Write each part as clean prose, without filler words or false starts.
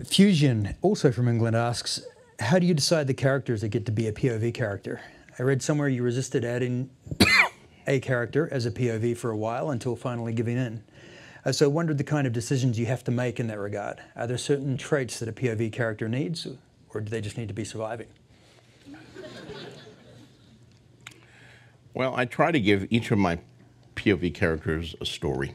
Fusion, also from England, asks, how do you decide the characters that get to be a POV character? I read somewhere you resisted adding a character as a POV for a while until finally giving in. So I wondered the kind of decisions you have to make in that regard. Are there certain traits that a POV character needs, or do they just need to be surviving? Well, I try to give each of my POV characters a story.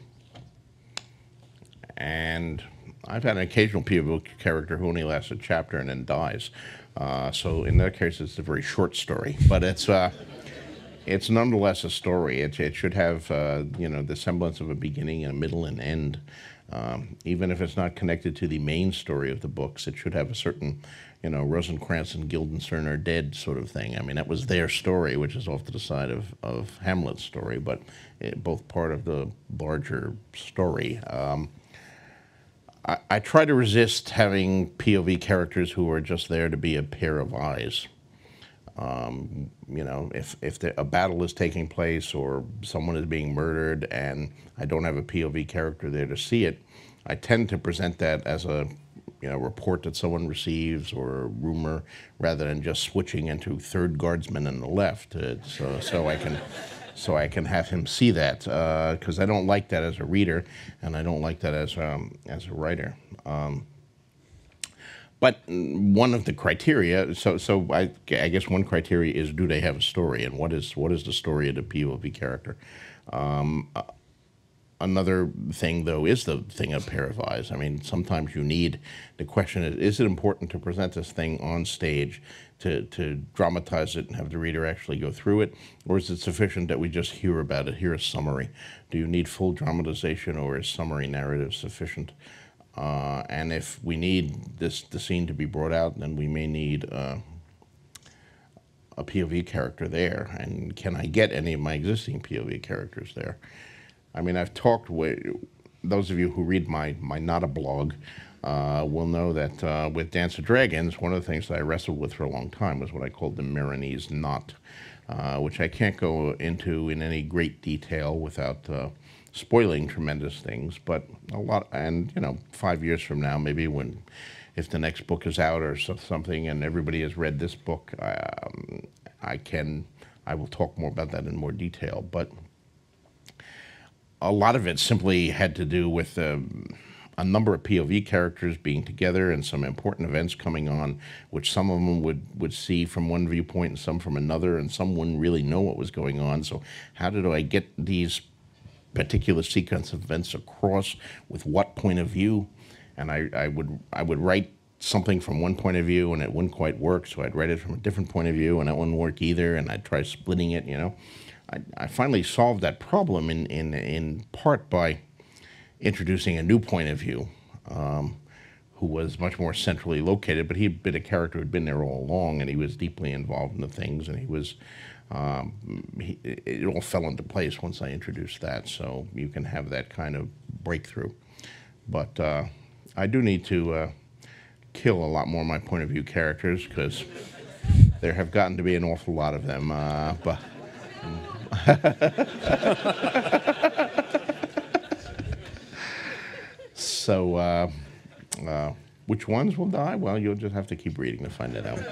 And I've had an occasional POV character who only lasts a chapter and then dies. So in that case, it's a very short story. But it's nonetheless a story. It should have the semblance of a beginning and a middle and end. Even if it's not connected to the main story of the books, it should have a certain, Rosencrantz and Guildenstern are dead sort of thing. I mean, that was their story, which is off to the side of Hamlet's story, but both part of the larger story. I try to resist having POV characters who are just there to be a pair of eyes. If a battle is taking place or someone is being murdered and I don't have a POV character there to see it, I tend to present that as a report that someone receives or a rumor rather than just switching into third guardsman on the left, so I can have him see that, because I don't like that as a reader and I don't like that as a writer. But one of the criteria, so I guess one criteria is, do they have a story, and what is the story of the POV character? Another thing, though, is the thing of pair of eyes. I mean, sometimes you need, the question is it important to present this thing on stage, to dramatize it and have the reader actually go through it, or is it sufficient that we just hear about it, hear a summary? Do you need full dramatization, or is summary narrative sufficient? And if we need the scene to be brought out, then we may need a POV character there. And can I get any of my existing POV characters there? I mean, I've talked with those of you who read my Not a blog will know that with Dance of Dragons, one of the things that I wrestled with for a long time was what I called the Maronese knot, which I can't go into in any great detail without spoiling tremendous things, but a lot, and 5 years from now, maybe if the next book is out or something and everybody has read this book, I will talk more about that in more detail. But a lot of it simply had to do with a number of POV characters being together and some important events coming on, which some of them would see from one viewpoint and some from another, and some wouldn't really know what was going on. So how did I get these particular sequence of events across with what point of view? And I would write something from one point of view and it wouldn't quite work, so I'd write it from a different point of view and that wouldn't work either, and I'd try splitting it. I finally solved that problem in part by introducing a new point of view, who was much more centrally located, but he'd been a character who'd been there all along, and he was deeply involved in the things, and he was it all fell into place once I introduced that, so you can have that kind of breakthrough. But I do need to kill a lot more of my point of view characters, because there have gotten to be an awful lot of them. But so which ones will die? Well, you'll just have to keep reading to find it out.